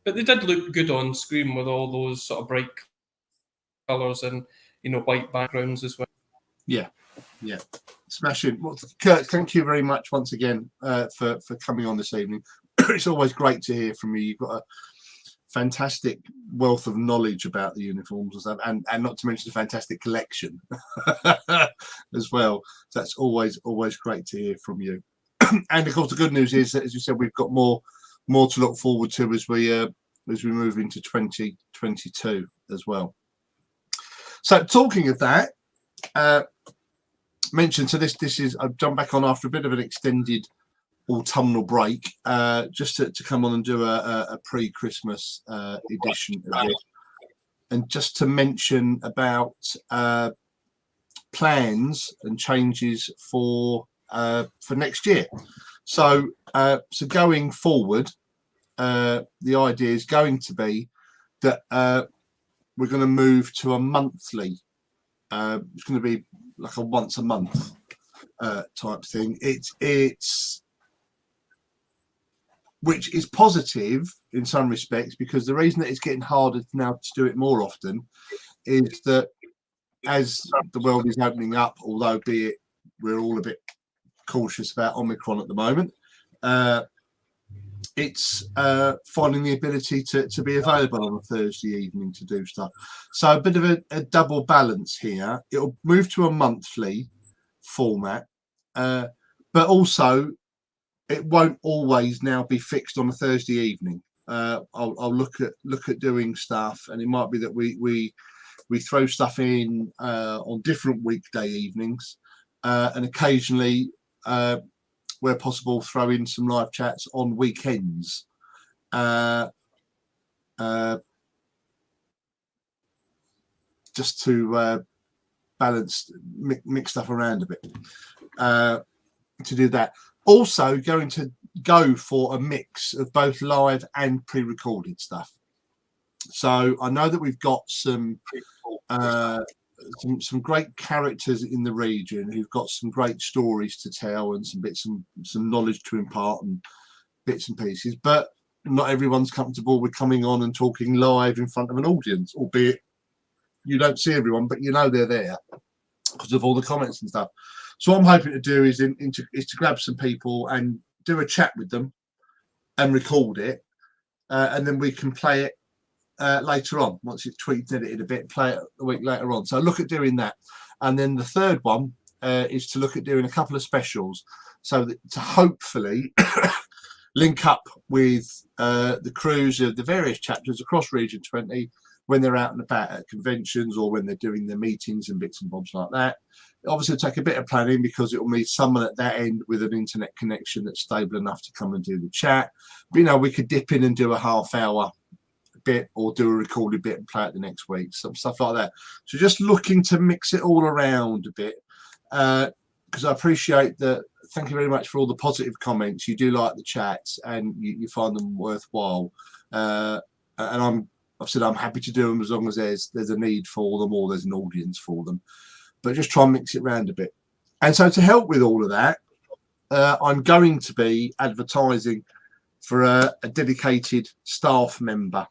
But they did look good on screen with all those sort of bright colours and white backgrounds as well. Yeah. Smashing. Well, Kurt, thank you very much once again for coming on this evening. It's always great to hear from you. You've got a fantastic wealth of knowledge about the uniforms and stuff, and not to mention a fantastic collection as well. So that's always great to hear from you. And of course, the good news is that, as you said, we've got more to look forward to as we move into 2022 as well. So, talking of that, mentioned. So this is I've jumped back on after a bit of an extended autumnal break, just to come on and do a pre-Christmas edition of this, and just to mention about plans and changes for next year. So going forward, the idea is going to be that we're going to move to a monthly. It's going to be like a once a month type thing. It's which is positive in some respects, because the reason that it's getting harder now to do it more often is that as the world is opening up, although be it we're all a bit cautious about Omicron at the moment, it's finding the ability to be available on a Thursday evening to do stuff. So a bit of a double balance here. It'll move to a monthly format, but also it won't always now be fixed on a Thursday evening. I'll look at doing stuff, and it might be that we throw stuff in on different weekday evenings, and occasionally, where possible, throw in some live chats on weekends. Just to balance, mix stuff around a bit. To do that. Also going to go for a mix of both live and pre-recorded stuff. So I know that we've got some great characters in the region who've got some great stories to tell and some knowledge to impart and bits and pieces, but not everyone's comfortable with coming on and talking live in front of an audience, albeit you don't see everyone, but they're there because of all the comments and stuff. So what I'm hoping to do is to grab some people and do a chat with them and record it, and then we can play it later on once it's tweaked and edited a bit. Play it a week later on. So look at doing that, and then the third one is to look at doing a couple of specials, so that to hopefully link up with the crews of the various chapters across Region 20 when they're out and about at conventions or when they're doing their meetings and bits and bobs like that. Obviously, it'll take a bit of planning because it will need someone at that end with an internet connection that's stable enough to come and do the chat. But, you know, we could dip in and do a half-hour bit or do a recorded bit and play it the next week, some stuff like that. So just looking to mix it all around a bit, because I appreciate that. Thank you very much for all the positive comments. You do like the chats and you find them worthwhile. And I've said I'm happy to do them as long as there's a need for them or there's an audience for them. But just try and mix it around a bit. And so to help with all of that, I'm going to be advertising for a dedicated staff member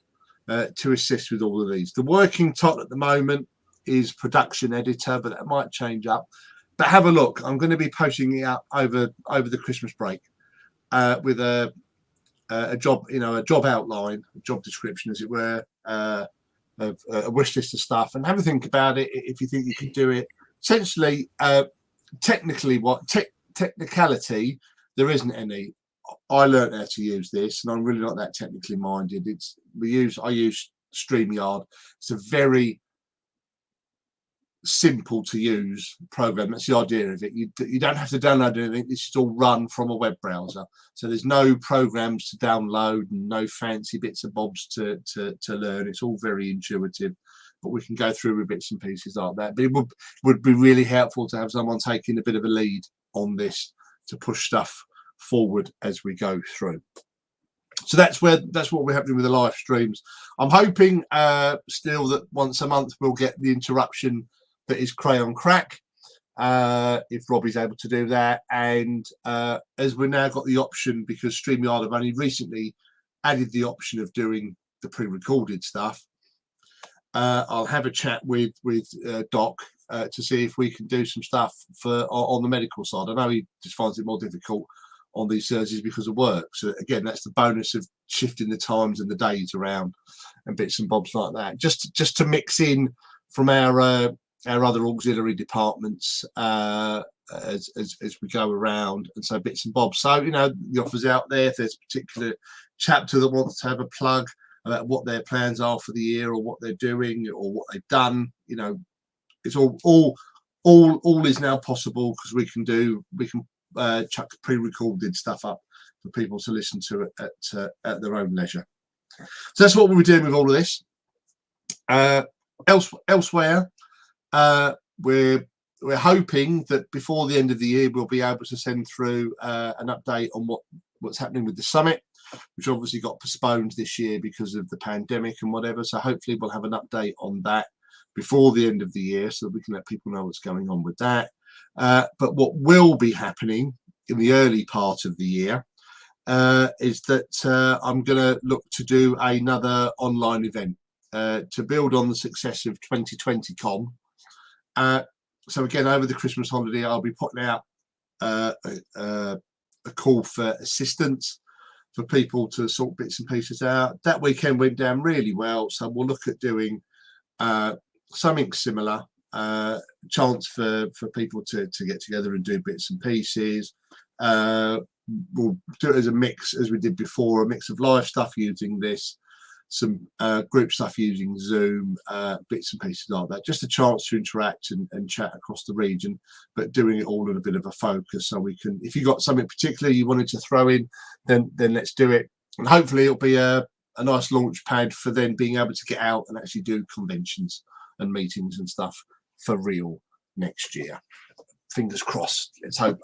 to assist with all of these. The working title at the moment is production editor, but that might change up. But have a look. I'm going to be posting it up over the Christmas break with a job, you know, a job outline, a job description, as it were, a wish list of stuff, and have a think about it if you think you can do it. Essentially, technically, technicality, there isn't any. I learned how to use this, and I'm really not that technically minded. I use StreamYard. It's a very simple to use program. That's the idea of it. You don't have to download anything. This is all run from a web browser, so there's no programs to download and no fancy bits and bobs to learn. It's all very intuitive, but we can go through with bits and pieces like that. But it would be really helpful to have someone taking a bit of a lead on this to push stuff forward as we go through. So that's what we're happening with the live streams. I'm hoping still that once a month we'll get the interruption that is Crayon Crack, if Robbie's able to do that. And as we've now got the option, because StreamYard have only recently added the option of doing the pre-recorded stuff, I'll have a chat with Doc to see if we can do some stuff on the medical side. I know he just finds it more difficult on these Thursdays because of work. So again, that's the bonus of shifting the times and the days around and bits and bobs like that. Just to mix in from our other auxiliary departments as we go around, and so bits and bobs. So, you know, the offers out there. If there's a particular chapter that wants to have a plug about what their plans are for the year or what they're doing or what they've done, you know, it's all is now possible because we can chuck pre-recorded stuff up for people to listen to it at their own leisure. So that's what we'll be doing with all of this. Elsewhere, we're hoping that before the end of the year we'll be able to send through an update on what's happening with the summit, which obviously got postponed this year because of the pandemic and whatever. So hopefully we'll have an update on that before the end of the year so that we can let people know what's going on with that. But what will be happening in the early part of the year is that I'm going to look to do another online event to build on the success of 2020 Com. So again, over the Christmas holiday, I'll be putting out a call for assistance for people to sort bits and pieces out. That weekend went down really well, so we'll look at doing something similar. Chance for people to get together and do bits and pieces. We'll do it as a mix, as we did before, a mix of live stuff using this, some group stuff using Zoom, bits and pieces like that. Just a chance to interact and chat across the region, but doing it all in a bit of a focus. So we can, if you got something particular you wanted to throw in, then let's do it. And hopefully it'll be a nice launch pad for then being able to get out and actually do conventions and meetings and stuff for real next year. Fingers crossed. Let's hope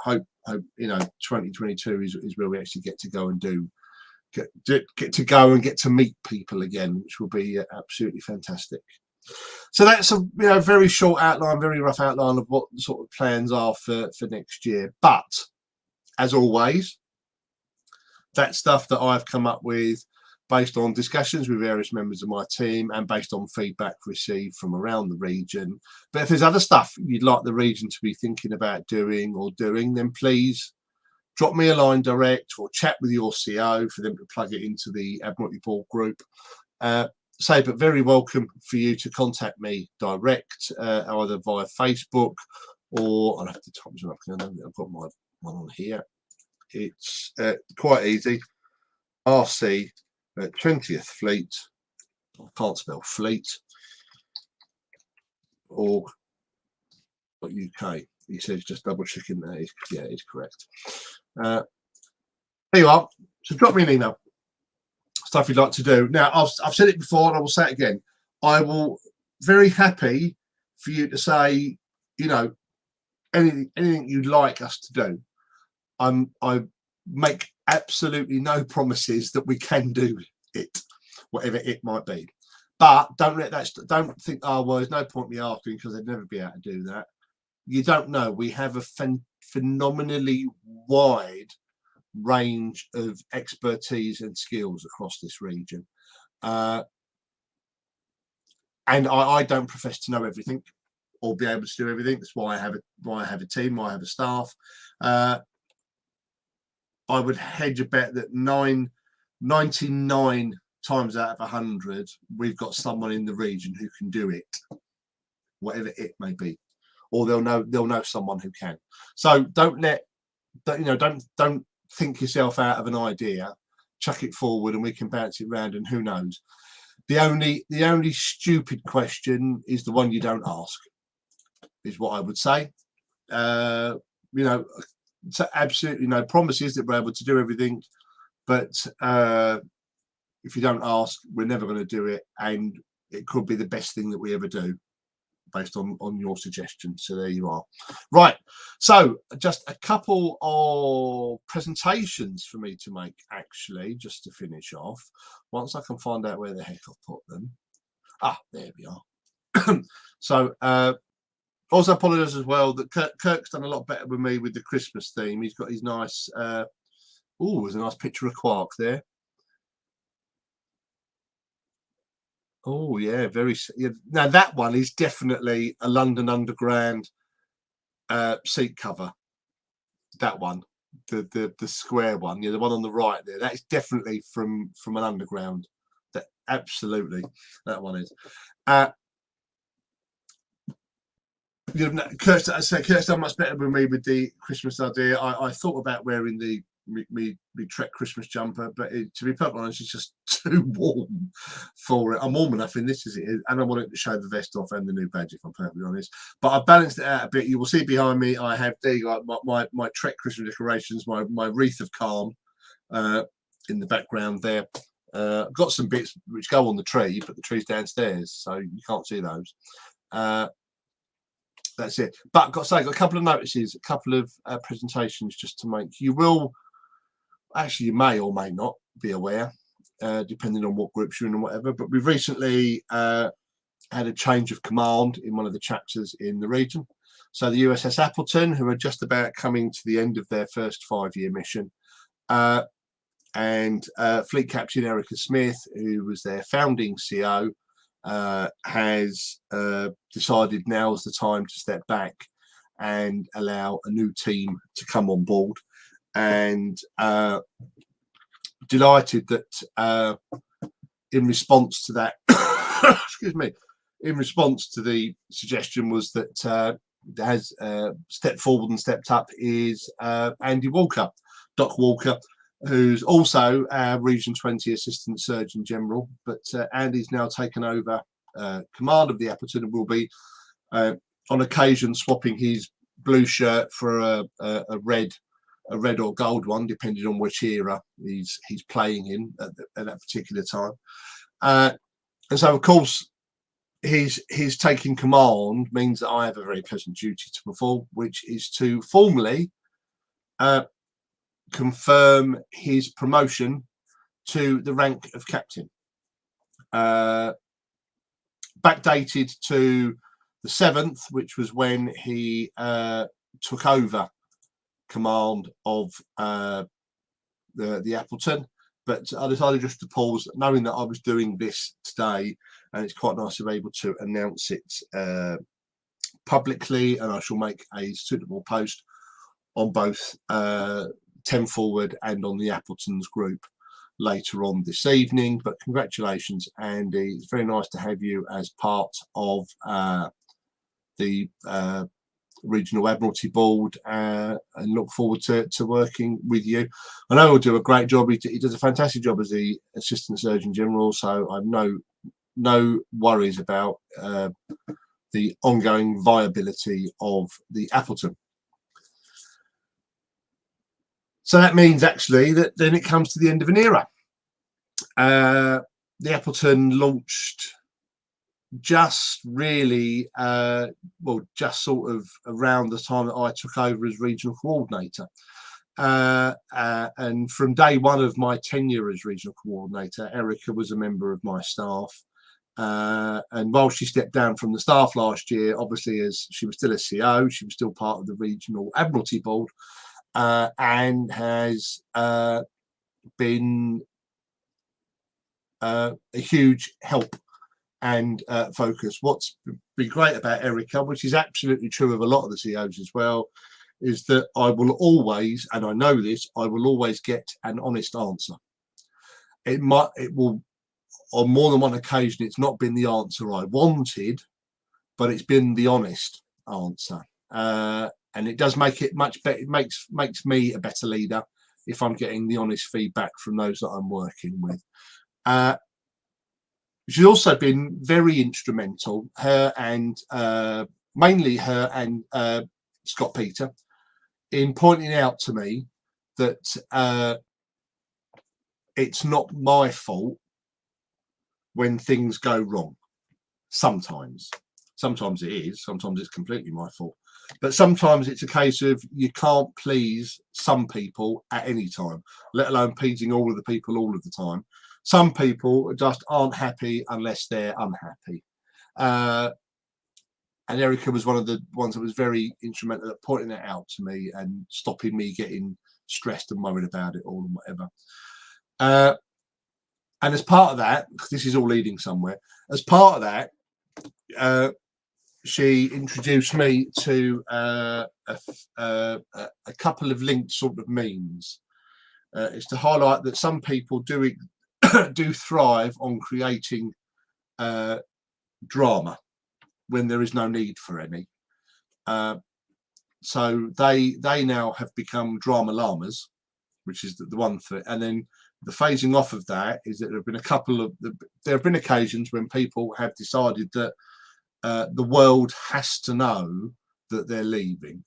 you know 2022 is where we actually get to go and get to go and get to meet people again, which will be absolutely fantastic. So that's a very short outline, very rough outline of what the sort of plans are for next year. But as always, that's stuff that I've come up with based on discussions with various members of my team and based on feedback received from around the region. But if there's other stuff you'd like the region to be thinking about doing, then please drop me a line direct or chat with your CO for them to plug it into the Admiralty Board group. But very welcome for you to contact me direct, either via Facebook or I'll have to type them up because I know I've got my one on here. It's quite easy. RC 20th Fleet I can't spell fleet, org.uk. He says just double checking that. Yeah, it's correct. There you are. So drop me an email. Stuff you'd like to do. Now, I've said it before and I will say it again. I will very happy for you to say, anything you'd like us to do. I make absolutely no promises that we can do it, whatever it might be. But don't think, oh well, there's no point me asking because they'd never be able to do that. You don't know. We have a phenomenally wide range of expertise and skills across this region, and I don't profess to know everything or be able to do everything. That's why I have a team, why I have a staff. I would hedge a bet that 99 times out of 100 we've got someone in the region who can do it, whatever it may be, or they'll know someone who can. So don't think yourself out of an idea, chuck it forward and we can bounce it around, and who knows. The only stupid question is the one you don't ask, is what I would say. So absolutely no promises that we're able to do everything, but if you don't ask, we're never going to do it, and it could be the best thing that we ever do based on your suggestion. So there you are. Right, so just a couple of presentations for me to make, actually, just to finish off, once I can find out where the heck I've put them. There we are. So also apologize as well that Kirk's done a lot better with me with the Christmas theme. He's got his nice there's a nice picture of Quark there. Oh yeah, now that one is definitely a London Underground seat cover. That one, the square one, the one on the right there, that is definitely from an Underground. That absolutely, that one is. Kurt's done much better with me with the Christmas idea. I thought about wearing the me Trek Christmas jumper, but to be perfectly honest, it's just too warm for it. I'm warm enough in this as it is, and I want it to show the vest off and the new badge, if I'm perfectly honest. But I've balanced it out a bit. You will see behind me I have my Trek Christmas decorations, my wreath of calm in the background there. I've got some bits which go on the tree, but the tree's downstairs, so you can't see those. That's it. But I've got a couple of notices, a couple of presentations just to make. You may or may not be aware, depending on what groups you're in and whatever, but we've recently had a change of command in one of the chapters in the region. So the USS Appleton, who are just about coming to the end of their first 5-year mission, and Fleet Captain Erica Smith, who was their founding CO, has decided now's the time to step back and allow a new team to come on board, and delighted that in response to that excuse me, in response to the suggestion was that has stepped forward and stepped up is Andy Walker, Doc Walker, who's also our Region 20 Assistant Surgeon General, but Andy's now taken over command of the Appleton and will be on occasion swapping his blue shirt for a red or gold one, depending on which era he's playing in at that particular time. And so, of course, his taking command means that I have a very pleasant duty to perform, which is to formally confirm his promotion to the rank of captain, backdated to the 7th, which was when he took over command of the Appleton. But I decided just to pause, knowing that I was doing this today, and it's quite nice to be able to announce it publicly, and I shall make a suitable post on both 10 Forward and on the Appleton's group later on this evening. But congratulations, Andy. It's very nice to have you as part of the Regional Admiralty Board, and look forward to working with you. I know he'll do a great job. He does a fantastic job as the Assistant Surgeon General, so I've no no worries about the ongoing viability of the Appleton. So that means actually that then it comes to the end of an era. The Appleton launched just really, just sort of around the time that I took over as regional coordinator. And from day one of my tenure as regional coordinator, Erica was a member of my staff. And while she stepped down from the staff last year, obviously as she was still a CO, she was still part of the regional Admiralty board, and has been a huge help and focus. What's been great about Erica, which is absolutely true of a lot of the COs as well, is that I will always, and I know this, I will always get an honest answer. It will, on more than one occasion, it's not been the answer I wanted, but it's been the honest answer. And it does make it much better. It makes me a better leader if I'm getting the honest feedback from those that I'm working with. She's also been very instrumental, her and mainly her and Scott Peter, in pointing out to me that it's not my fault when things go wrong. Sometimes it is, sometimes it's completely my fault, but sometimes it's a case of you can't please some people at any time, let alone pleasing all of the people all of the time. Some people just aren't happy unless they're unhappy. And Erica was one of the ones that was very instrumental at pointing it out to me and stopping me getting stressed and worried about it all and whatever. And as part of that, because this is all leading somewhere, as part of that, she introduced me to a couple of linked sort of memes. It's to highlight that some people do thrive on creating drama when there is no need for any. So they now have become drama llamas, which is the one for it. And then the phasing off of that is that there have been occasions when people have decided that the world has to know that they're leaving.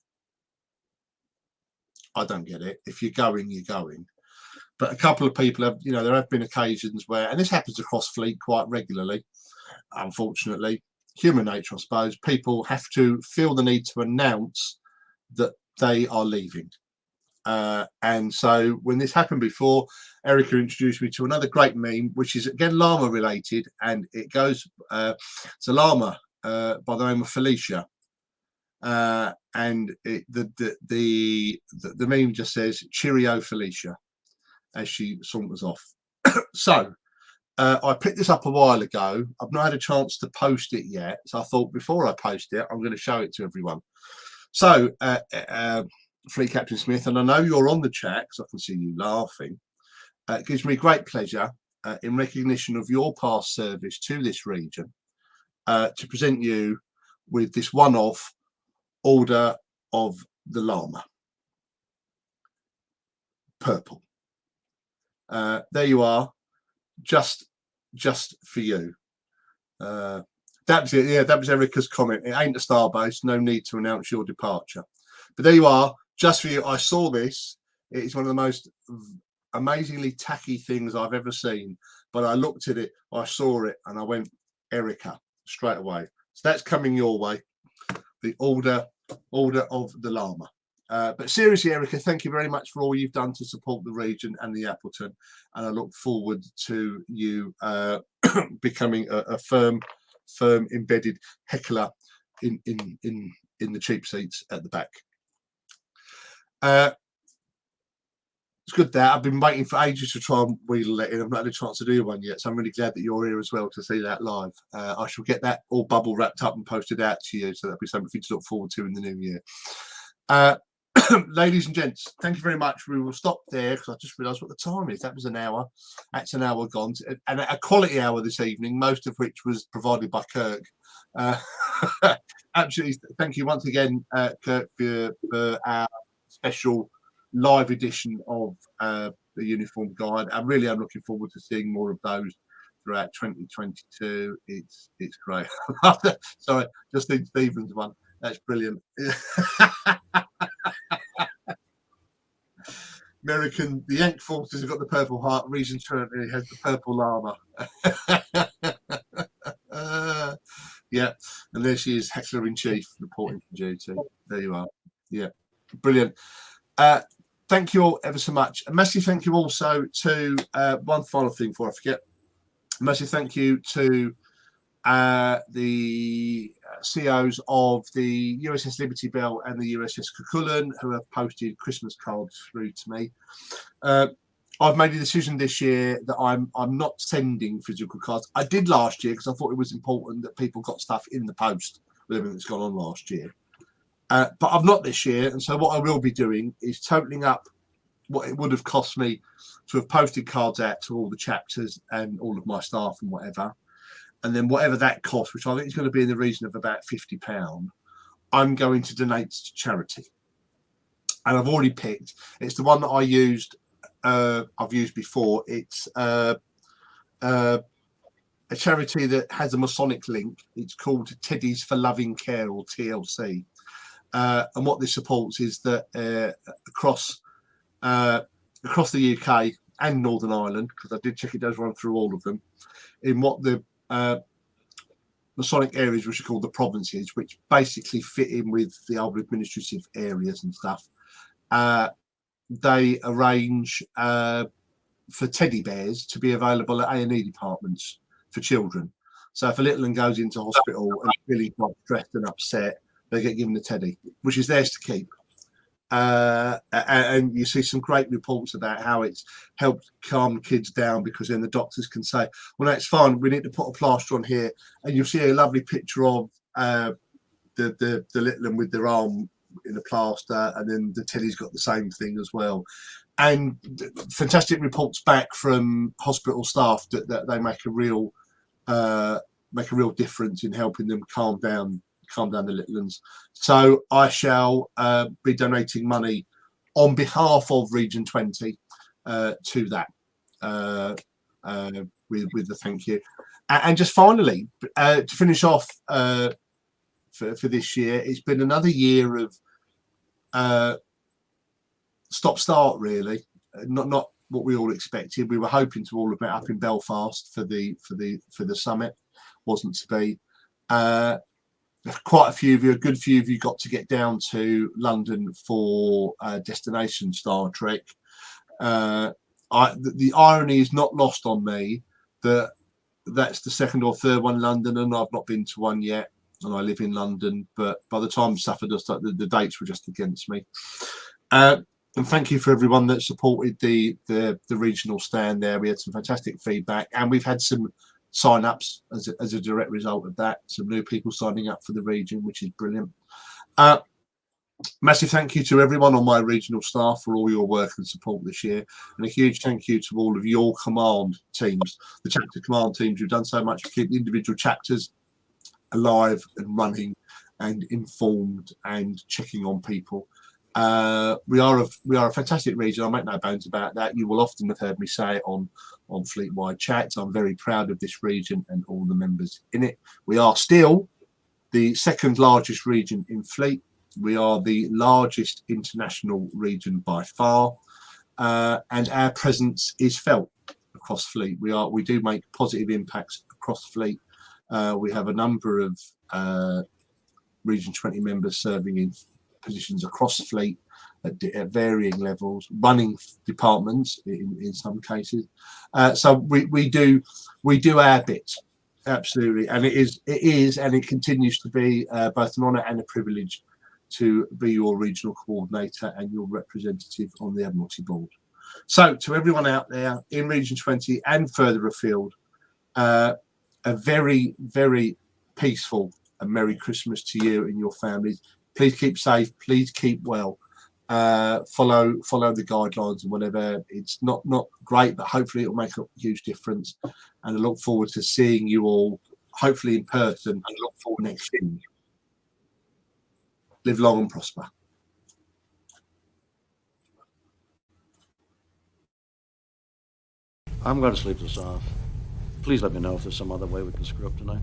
I don't get it. If you're going, you're going. But a couple of people have, there have been occasions where, and this happens across fleet quite regularly, unfortunately, human nature, I suppose, people have to feel the need to announce that they are leaving. And so when this happened before, Erica introduced me to another great meme, which is again llama related, and it goes, it's a llama by the name of Felicia. And the meme just says, "Cheerio, Felicia," as she saunters off. So I picked this up a while ago. I've not had a chance to post it yet, so I thought before I post it, I'm going to show it to everyone. So, Fleet Captain Smith, and I know you're on the chat because I can see you laughing. It gives me great pleasure, in recognition of your past service to this region, to present you with this one-off Order of the Llama. Purple. There you are, just for you. That was it. Yeah, that was Erica's comment. It ain't a starbase, no need to announce your departure. But there you are, just for you. I saw this. It is one of the most amazingly tacky things I've ever seen. But I looked at it, I saw it, and I went, Erica, straight away. So that's coming your way. The Order of the Llama. But seriously, Erica, thank you very much for all you've done to support the region and the Appleton, and I look forward to you becoming a firm embedded heckler in the cheap seats at the back. It's good that I've been waiting for ages to try and wheedle that in. I've not had a chance to do one yet, so I'm really glad that you're here as well to see that live. I shall get that all bubble wrapped up and posted out to you, so that'll be something to look forward to in the new year. Ladies and gents, thank you very much. We will stop there because I just realised what the time is. That was an hour. That's an hour gone, and a quality hour this evening, most of which was provided by Kirk. Absolutely, thank you once again, Kirk, for our special live edition of the Uniform Guide. I really am looking forward to seeing more of those throughout 2022. It's great. Sorry, just need Stephen's one. That's brilliant. American, the Yank forces have got the Purple Heart. Region 20 has the Purple Llama. Yeah, and there she is, Heckler in Chief, reporting for duty. There you are. Yeah, brilliant. Thank you all ever so much. A massive thank you also to one final thing before I forget. A massive thank you to the CEOs of the USS Liberty Bell and the USS Cucullin, who have posted Christmas cards through to me. I've made a decision this year that I'm not sending physical cards. I did last year because I thought it was important that people got stuff in the post with everything that's gone on last year. But I've not this year, and so what I will be doing is totaling up what it would have cost me to have posted cards out to all the chapters and all of my staff and whatever. And then whatever that cost, which I think is going to be in the region of about £50, I'm going to donate to charity. And I've already picked. It's the one that I used. I've used before. It's a charity that has a Masonic link. It's called Teddies for Loving Care, or TLC. And what this supports is that across the UK and Northern Ireland, because I did check it does run through all of them, in what the Masonic areas, which are called the provinces, which basically fit in with the old administrative areas and stuff, they arrange for teddy bears to be available at A&E departments for children. So if a little one goes into hospital and feeling quite stressed and upset, they get given a teddy, which is theirs to keep. And you see some great reports about how it's helped calm kids down, because then the doctors can say, well, that's fine, we need to put a plaster on here. And you'll see a lovely picture of the little one with their arm in a plaster, and then the teddy's got the same thing as well. And fantastic reports back from hospital staff that they make a real difference in helping them calm down the little ones. So I shall be donating money on behalf of Region 20 to that with the thank you. And just finally, to finish off for this year, it's been another year of stop-start, really. Not what we all expected. We were hoping to all have met up in Belfast for the summit. Wasn't to be. Quite a few of you, a good few of you, got to get down to London for Destination Star Trek. The irony is not lost on me that that's the second or third one in London, and I've not been to one yet, and I live in London. But by the time Safford does, the dates were just against me. And thank you for everyone that supported the regional stand there. We had some fantastic feedback, and we've had some sign-ups as a direct result of that. Some new people signing up for the region, which is brilliant. Massive thank you to everyone on my regional staff for all your work and support this year, and a huge thank you to all of your command teams, the chapter command teams who've done so much to keep the individual chapters alive and running and informed and checking on people. We are a fantastic region. I make no bones about that. You will often have heard me say it on fleet-wide chats. I'm very proud of this region and all the members in it. We are still the second largest region in fleet. We are the largest international region by far, and our presence is felt across fleet. We do make positive impacts across fleet. We have a number of Region 20 members serving in positions across fleet at varying levels, running departments in some cases. So we do our bit, absolutely, and it is and it continues to be both an honour and a privilege to be your regional coordinator and your representative on the Admiralty Board. So to everyone out there in Region 20 and further afield, a very, very peaceful and Merry Christmas to you and your families. Please keep safe. Please keep well. Follow the guidelines and whatever. It's not great, but hopefully it'll make a huge difference. And I look forward to seeing you all, hopefully in person, and look forward next year. Live long and prosper. I'm going to sleep this off. Please let me know if there's some other way we can screw up tonight.